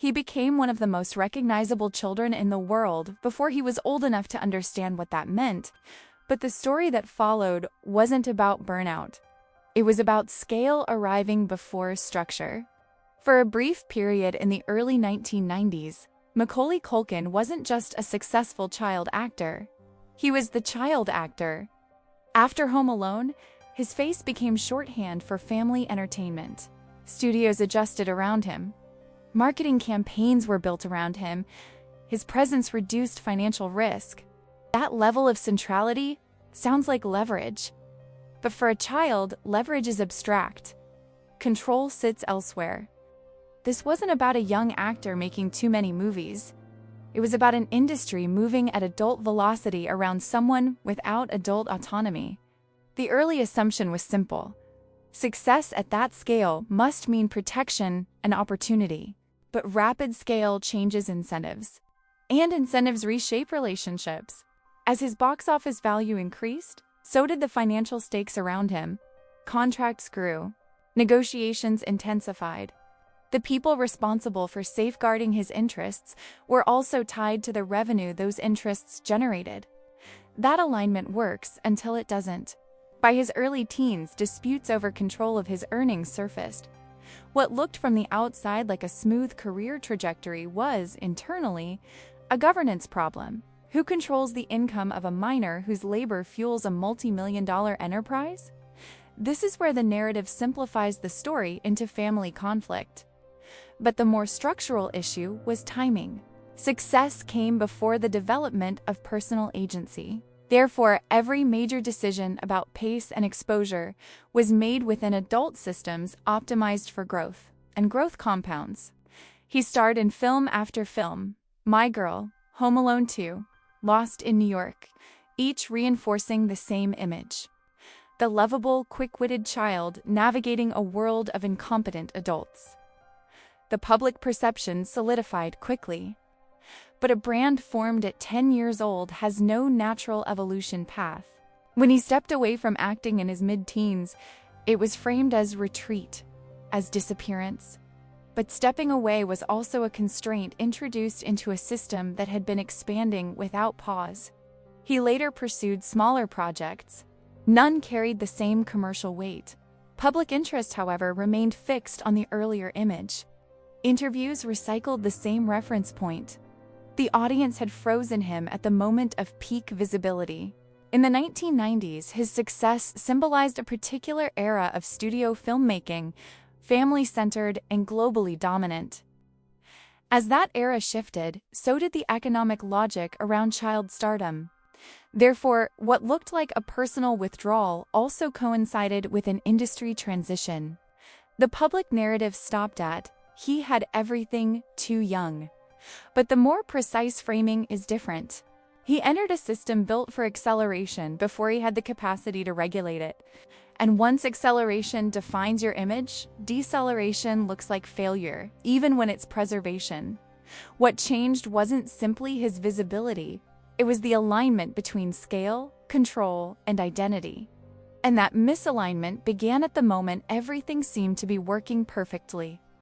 He became one of the most recognizable children in the world before he was old enough to understand what that meant. But the story that followed wasn't about burnout. It was about scale arriving before structure. For a brief period in the early 1990s, Macaulay Culkin wasn't just a successful child actor. He was the child actor. After Home Alone, his face became shorthand for family entertainment. Studios adjusted around him. Marketing campaigns were built around him. His presence reduced financial risk. That level of centrality sounds like leverage. But for a child, leverage is abstract. Control sits elsewhere. This wasn't about a young actor making too many movies. It was about an industry moving at adult velocity around someone without adult autonomy. The early assumption was simple. Success at that scale must mean protection and opportunity. But rapid scale changes incentives. And incentives reshape relationships. As his box office value increased, so did the financial stakes around him. Contracts grew. Negotiations intensified. The people responsible for safeguarding his interests were also tied to the revenue those interests generated. That alignment works until it doesn't. By his early teens, disputes over control of his earnings surfaced. What looked from the outside like a smooth career trajectory was, internally, a governance problem. Who controls the income of a minor whose labor fuels a multi-million-dollar enterprise? This is where the narrative simplifies the story into family conflict. But the more structural issue was timing. Success came before the development of personal agency. Therefore, every major decision about pace and exposure was made within adult systems optimized for growth, and growth compounds. He starred in film after film: My Girl, Home Alone 2, Lost in New York, each reinforcing the same image. The lovable, quick-witted child navigating a world of incompetent adults. The public perception solidified quickly. But a brand formed at 10 years old has no natural evolution path. When he stepped away from acting in his mid-teens, it was framed as retreat, as disappearance. But stepping away was also a constraint introduced into a system that had been expanding without pause. He later pursued smaller projects. None carried the same commercial weight. Public interest, however, remained fixed on the earlier image. Interviews recycled the same reference point. The audience had frozen him at the moment of peak visibility. In the 1990s, his success symbolized a particular era of studio filmmaking, family-centered and globally dominant. As that era shifted, so did the economic logic around child stardom. Therefore, what looked like a personal withdrawal also coincided with an industry transition. The public narrative stopped at, "He had everything too young." But the more precise framing is different. He entered a system built for acceleration before he had the capacity to regulate it. And once acceleration defines your image, deceleration looks like failure, even when it's preservation. What changed wasn't simply his visibility. It was the alignment between scale, control, and identity. And that misalignment began at the moment everything seemed to be working perfectly.